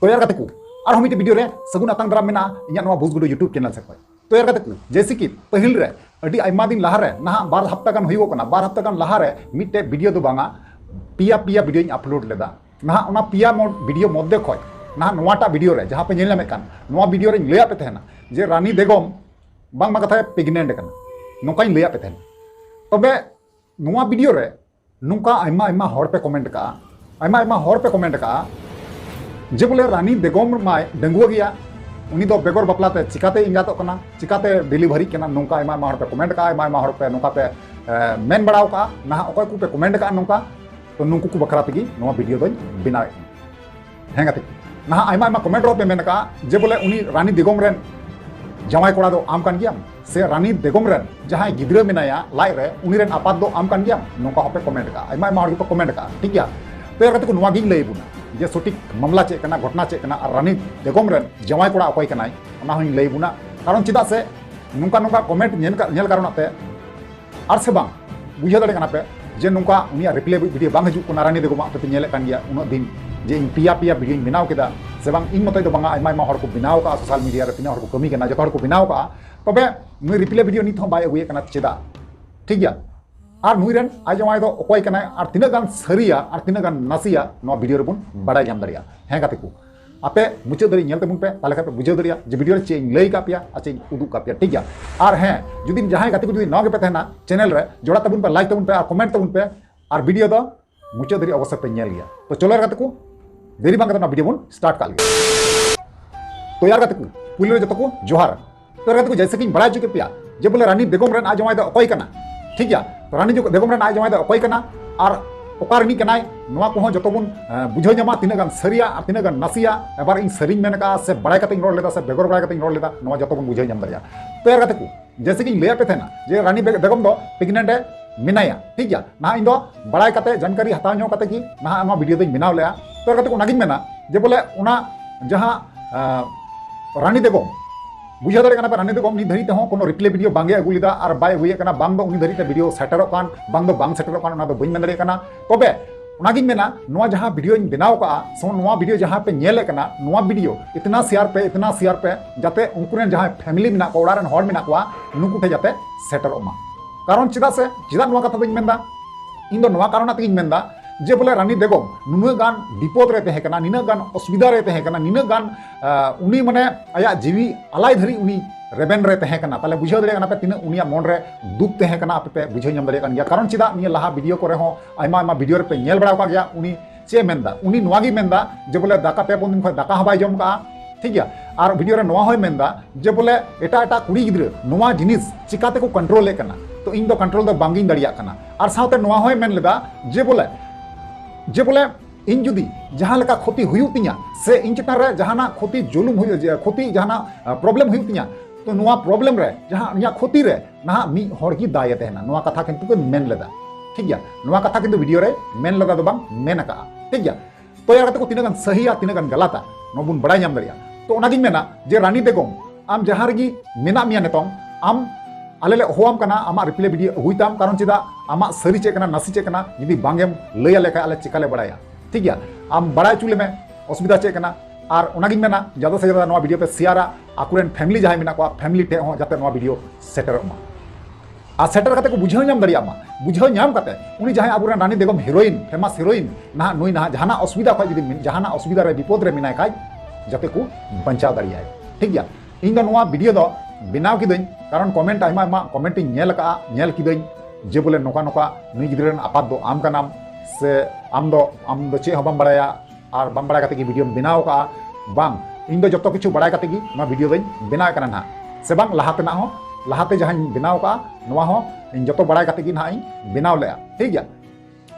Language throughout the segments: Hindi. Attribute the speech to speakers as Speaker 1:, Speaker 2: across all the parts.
Speaker 1: तो यार कते को और हम वीडियो रे सगुन अतंग दराम मेना इन्या नवा भूसगुडो यूट्यूब चैनल से तो यार कते को जैसे कि पहिल रे अडी आइमा दिन लहा रे ना बार हफ्ता गान हुई कना बार हफ्ता गान लहा रे मिटे वीडियो दो बांगा पिया पिया वीडियो अपलोड लेदा ना ओना पिया वीडियो मध्य खय ना नवाटा वीडियो रे जहां पे नेल नामे कान नवा वीडियो रे लैया पे तहना जे रानी बेगम बांग मा कथा प्रेग्नेंट कना नोकाई लैया पे तहना तबे नवा वीडियो रे नुका आइमा आइमा हर पे कमेंट का आइमा आइमा हर पे कमेंट का जे बोले रानी बेगम माय डंगुआ गया उनी दो बेगर बापलाते चिकाते इंगातो कना चिकाते डिलीवरी कना नोका आइमा आइमा हर पे कमेंट का आइमा आइमा हर पे नोका पे मेन बड़ाव का ना ओकय को पे कमेंट का नोका तो नुकु को बकरा तेगी नवा वीडियो दो बनावे हेंगाते ना आइमा आइमा कमेंट रो पे मेन का जे बोले उनी रानी बेगम रेन जमाई कोड़ा दो आम कान गियाम से रानी बेगम रेन जहां गिद्रा मेनाया लाई रे उनी रेन आपात दो आम कान गियाम नोका होपे कमेंट का आइमा आइमा हर को कमेंट का ठीक गया तो यार कते को नवा गिंग लई बुना जे सटीक मामला चे कना घटना चे कना रानी बेगम रेन जमाई कोड़ा अकय कनाय ओना हई लई बुना कारण चिदा से नुका नुका कमेंट नेल कारणते आर से बांग बुझा दड़े कना पे जे नुका उनिया रिप्ले वीडियो बांग हजू कना रानी बेगम पे नेले कान गया उन दिन जे इन पिया पिया वीडियो बनाव केदा से बांग इन मतय दो बांगा आइमा आइमा हर को बनाव का सोशल मीडिया रे तिना हर को कमी कना जो हर को बनाव का तबे नुई रिप्ले वीडियो नित हो बाय अगुए कना चेदा ठीक गया और नुई रेन आज जमाई दो अकय कना और तिना गान सरिया और तिना गान नासिया नो वीडियो रे बुन बड़ाय जाम दरिया हें काते को आपे मुचे दरी नेल तबुन पे ताले पे बुझे दरिया जे वीडियो रे चे लई का पिया आ चे उदुक का पिया ठीक गया और हैं जुदी जहां गाते को जुदी न गे पे तहना चैनल रे जोड़ा तबुन पे लाइक तबुन पे और कमेंट तबुन पे और वीडियो दो मुचे दरी अवश्य पे नेल गया तो चलो गाते को देरी बांग ना वीडियो बुन स्टार्ट कर लिया तो यार गाते को पुलिस जतो को जोहार तो यार गाते को जैसे कि बड़ा चुके पिया जे बोले रानी बेगम रेन आज जमाई दो अकय कना ठीक गया तो रानी जो बेगम रेन आज जमाई दो अकय कना और ओकारनी कनाय नवा को जतो बुन बुझो जमा तिना गान सरिया और तिना गान नासिया एबार इन सरिंग मेन का से बड़ाय कते रोड लेदा से बेगर बड़ाय कते रोड लेदा नवा जतो बुन बुझो जम दरिया तो यार गाते को जैसे कि लैया पे थे ना जे रानी बेगम दो प्रेग्नेंट है मिनाया ठीक गया ना इन दो बड़ाय कते जानकारी हताव नो कते की ना नवा वीडियो दो बनाव लेया तो यार गाते को नागिन मेना जे बोले उना जहां रानी बेगम बुझा दड़े कना पे रानी बेगम नि धरी ते हो कोनो रिप्ले वीडियो बांगे अगुलिदा और बाय हुए कना बांग दो उनी धरी ते वीडियो सेटरो कान बांग दो बांग सेटरो कान ना दो बइन मन दड़े कना तबे उनागिन मेना नवा जहां वीडियो इन बनाव का सो नवा वीडियो जहां पे नेले कना नवा वीडियो इतना शेयर पे जाते उनकुरेन जहां फैमिली मेना को ओड़ारन हॉर मेना को नुकु थे जाते सेटरो मा कारण चिदा से चिदा नवा कथा बइन मेनदा इन दो नवा कारण तेगिन मेनदा जे बोले रानी बेगम नुना गान विपद रे तहे कना निना गान असुविधा रे तहे कना निना गान उनी माने आया जीवी अलाय धरी उनी रेबेन रे तहे कना ताले बुझाव दरे कना पे तिना उनिया मन रे दुख तहे कना पे बुझाव ñam दरे कन गया कारण चिदा निया लहा वीडियो करे हो आइमा आइमा वीडियो रे पे नेल बड़ा का गया उनी चे मेनदा उनी नवा गी मेनदा जे बोले दाका पे पुन दिन खय दाका हबाय जम का ठीक गया और वीडियो रे नवा होय मेनदा जे बोले एटा एटा कुड़ी गिद्र नवा जिनिस चिकाते को कंट्रोल ले कना तो इन दो कंट्रोल दो बांगिन दड़िया कना और साथे नवा होय मेन लेदा जे बोले इन जुदी जहां लका क्षति हुयु तिया से इन चितान रे जहाना क्षति जुलुम हुयु क्षति जहाना प्रॉब्लम हुयु तिया तो नवा प्रॉब्लम रे जहां इया क्षति रे ना मी हर की दाय तेना नवा कथा किंतु को मेन लेदा ठीक गया नवा कथा किंतु वीडियो रे मेन लेदा दो बांग मेन का ठीक गया तो यार को तिना गान सही या तिना गान गलता नबुन बड़ाय ñam दरिया तो ओनागिन मेना जे रानी बेगम आम जहां रगी मेना मिया नेतों आम आले ले होम कना आमा रिप्ले वीडियो हुईताम कारण चिदा आमा सरी चे कना नसी चे कना यदि बांगेम लैया लेखा आले चिकाले बड़ाया ठीक गया आम बड़ाय चुले में असुविधा चे कना और ओनागिन मेना ज्यादा से ज्यादा नवा वीडियो पे शेयरा आकुरेन फैमिली जहां मेना को फैमिली टे हो जाते नवा वीडियो सेटर मा आ सेटर कते को बुझाव ñam दरिया मा बुझाव ñam कते उनी जहां आबुरेन रानी बेगम हीरोइन फेमस हीरोइन ना नुई ना जहाना असुविधा खय यदि जहाना असुविधा रे विपद रे मिनाय खाय जाते को बंचाव दरिया ठीक गया इन दो नवा वीडियो दो बनाव किदኝ कारण कमेंट आइमा आइमा कमेंट नेल का नेल किदኝ जे बोले नोका नोका नुई गिद्रन आपात दो आम कानाम से आम दो चे हबम बड़ाया और बम बड़ा कते की वीडियो बनाव का बांग इन दो जतो किछु बड़ा कते की ना वीडियो दኝ बनाव कना ना से बांग लहाते ना हो लहाते जहां बनाव का नवा हो इन जतो बड़ा कते की ना इन बनाव ले ठीक गया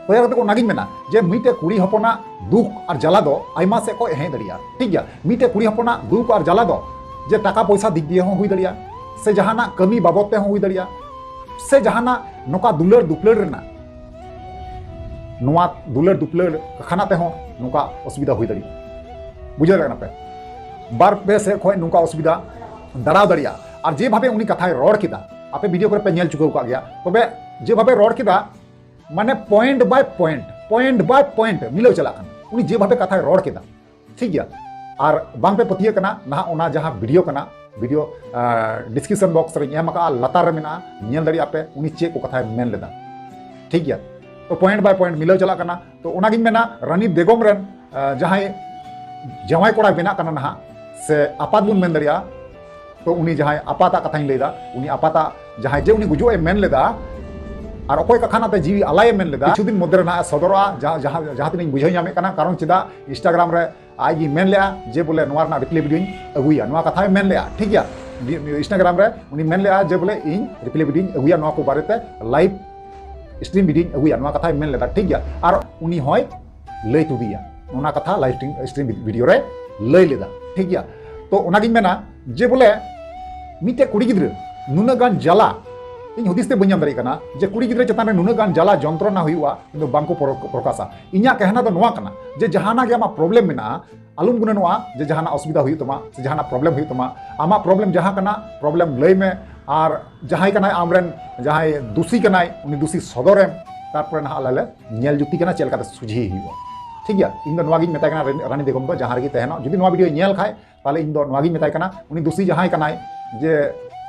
Speaker 1: तो यार को नागिन मेना जे मीटे कुड़ी हपना दुख और जला दो आइमा से को हे दरिया ठीक गया मीटे कुड़ी हपना दुख और जला दो जे टाका पैसा दिख दिए हुई दड़िया से जहाना कमी बाबत ते हुई दड़िया से जहाना नोका दुलर दुपलर रेना नोआ दुलर दुपलर खाना ते हो नोका असुविधा हुई दड़िया बुझे लगना पे बार पे से खोय नोका असुविधा दड़ाव दड़िया और जे भावे उनी कथाय रोड किदा आपे वीडियो करे पे नेल चुकाव का गया तबे जे भावे रोड किदा माने पॉइंट बाय पॉइंट मिलो चला उनी जे भावे कथाय रोड किदा ठीक गया और बांग पे पतिया कना ना ओना जहां वीडियो कना वीडियो डिस्क्रिप्शन बॉक्स रे एम का लतार में नेल दड़ी आपे उनी चे को कथा मेन लेदा ठीक गया। तो पॉइंट बाय पॉइंट मिलाव चला कना तो ओनागिन मेना रानी बेगम रेन जहां जवाई कोड़ा बेना कना ना से आपात बुन मेन दड़िया तो उनी जहां आपाता कथा लेदा उनी आपाता जहां जे उनी गुजो मेन लेदा और अकोय कखानाते जीवी आलाय मेन लेदा किछु दिन मध्य ना सदरवा जहां तीन बुझाव नामे कना कारण चेदा इंस्टाग्राम रे आज मेन लिया जे बोले नोर ना रिप्ले वीडियो अगुया नोआ कथा मेन लिया ठीक गया। इंस्टाग्राम रे उनी मेन लिया जे बोले इन रिप्ले वीडियो अगुया नोआ को बारेते लाइव स्ट्रीम वीडियो अगुया नोआ कथा मेन लेदा ठीक गया। और उनी होय लय तुदिया ओना कथा लाइव स्ट्रीम वीडियो रे लय लेदा ठीक गया। तो ओनागिन मेना जे बोले मिटे कुड़ी गिद्र नुना गान जला इन हुदिस ते बन्याम दाड़ी कना जे कुड़ी गिद्र चतान रे नुना गान जला जंत्रणा हुआ किंतु बांको प्रकाशा इन्या कहना तो नोआ कना जे जहाना के आमा प्रॉब्लम मेना आलुम गुना नोआ जे जहाना असुविधा हुई तमा से जहाना प्रॉब्लम हुई तमा आमा प्रॉब्लम जहां कना प्रॉब्लम लय में और जहां कना आमरेन जहां दोषी कना उनी दोषी सदर एम तारपर ना आले नेल जुक्ति कना चेल काते सुझी हुआ ठीक गया। इन दो नोआगिन मेताय कना रानी बेगम को जहां रे तहना जुदी नोआ वीडियो नेल खाय ताले इन दो नोआगिन मेताय कना उनी दोषी जहां कनाय जे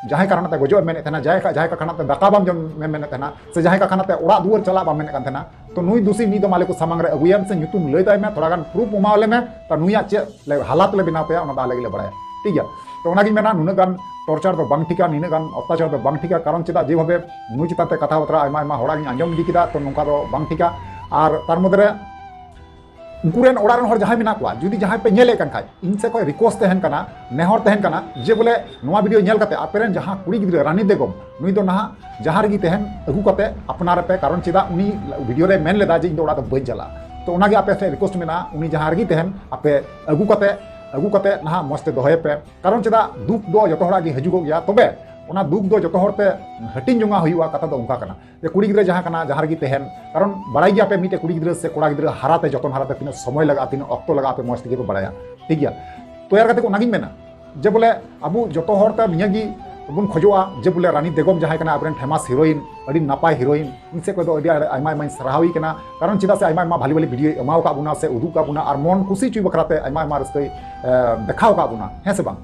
Speaker 1: जहां कारणते गजो मेने थना जहां का खानाते दाका बाम जम मेने थना से जहां का खानाते ओड़ा दुआर चला बा मेने थना तो नुई दूसरी नी दो माले को सामांग रे अगुयाम से नुतुम लय दाय में थोड़ा गान प्रूफ उमावले में तो नुया चे हालात ले बिना पे ओना दा लगे बड़ाय ठीक गया। तो ओनागिन मेना नुना गान टॉर्चर दो बांग ठिका नीना गान अत्याचार दो बांग ठिका कारण चेदा जे भाबे नुई चिताते कथा बतरा आयमा आयमा होड़ा गिन आंजम दी किदा तो नुका दो बांग ठिका और तार मदरे उनकुरेन ओड़ा रन हर जहां मेना को जुदी जहां पे नेले कन खाय इनसे कोई रिक्वेस्ट तहन कना नेहर तहन कना जे बोले नोआ वीडियो नेल कते आपेरेन जहां कुड़ी गिद्र रानी बेगम नुई दो ना जहां रगी तहन अगु कते अपनार पे कारण चेदा उनी वीडियो रे मेन लेदा जे इन दो ओड़ा दो बई जाला तो ओनागे आपे से रिक्वेस्ट मेना उनी जहां रगी तहन आपे अगु कते ना मस्ते दोहे पे कारण चेदा दुख दो जतो हड़ा गी हजुगो गया तबे ओना दुख दो जतो हरते हटिन जोंगा हुआ कथा दो उनका कना जे कुड़ी गिद्र जहां रगी तहन कारण बड़ाई गया पे मिटे कुड़ी गिद्र से कोड़ा गिद्र हाराते जतन हाराते तीन समय लगा तीन अक्तो लगा पे मस्त के बड़ाया ठीक गया। तो यार कते को नागिन मेना जे बोले अबु जतो हरते नियागी बुन खोजोआ जे बोले रानी बेगम जहां कना आपरेन फेमस हीरोइन अडी नापाय हीरोइन इनसे को दो अडी आयमा आयमा सराहावी कना कारण चिदा से आयमा आयमा भाली भाली वीडियो एमाव का बुना से उदु का बुना और मन खुशी चुई बखराते आयमा आयमा रस्कई देखाव का बुना है से बांग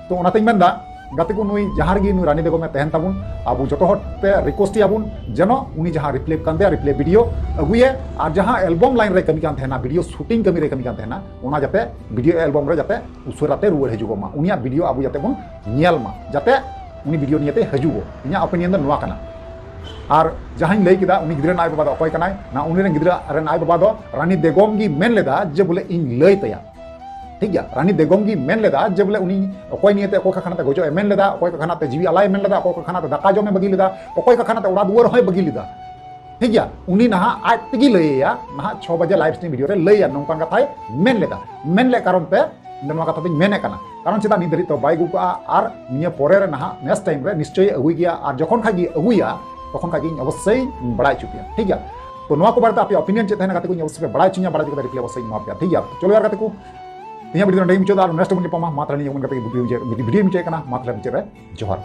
Speaker 1: तो ओनाते मेनदा गाते को नुई जहां रगी नुई रानी बेगम में तहन ताबुन आबु जतो हटे रिक्वेस्ट याबुन जनो उनी जहां रिप्ले कान दे रिप्ले वीडियो अगुए और जहां एल्बम लाइन रे कमी कान थेना वीडियो शूटिंग कमी रे कमी कान थेना ओना जाते वीडियो एल्बम रे जाते उसराते रुवर हजुगो मा उनिया वीडियो आबु जाते बुन नेल मा जाते उनी वीडियो नियते हजुगो इन्या ओपिनियन दो नोआ कना और जहां लई किदा उनी गिद्रा नाय बाबा दो अकय कनाय ना उनी रे गिद्रा रे नाय बाबा दो रानी बेगम गी मेन लेदा जे बोले इन लई तया ठीक गया। रानी बेगम की मेन लेदा जे बोले उनी अकोय नियते अकोय का खानाते गजो मेन लेदा अकोय का खानाते जीवी आलाय मेन लेदा अकोय का खानाते दाका जमे बगी लेदा अकोय का खानाते ओड़ा दुआर होय बगी लेदा ठीक गया। उनी नहा आज तगी लयया नहा 6 बजे लाइव स्ट्रीम वीडियो रे लयया नोंकान कथाय मेन लेदा मेन ले कारण पे नोआ कथा तिन मेने कना कारण चेदा नि धरी तो बाय गुका और निया पोरे रे नहा नेक्स्ट टाइम रे निश्चय अगुई गया और जखन खागी अगुया तखन खागी अवश्य बड़ाई चुकिया ठीक गया। तो नोआ को बारे आप ओपिनियन चे तहना कते को अवश्य बड़ाई चुनिया बड़ाई को रिप्ले अवश्य मा पे ठीक गया। चलो यार कते को वीडियो टाइम चोदा नेक्स्ट मुझे पमा मात्र नहीं मुझे वीडियो मुझे कना मात्र मुझे जोहार।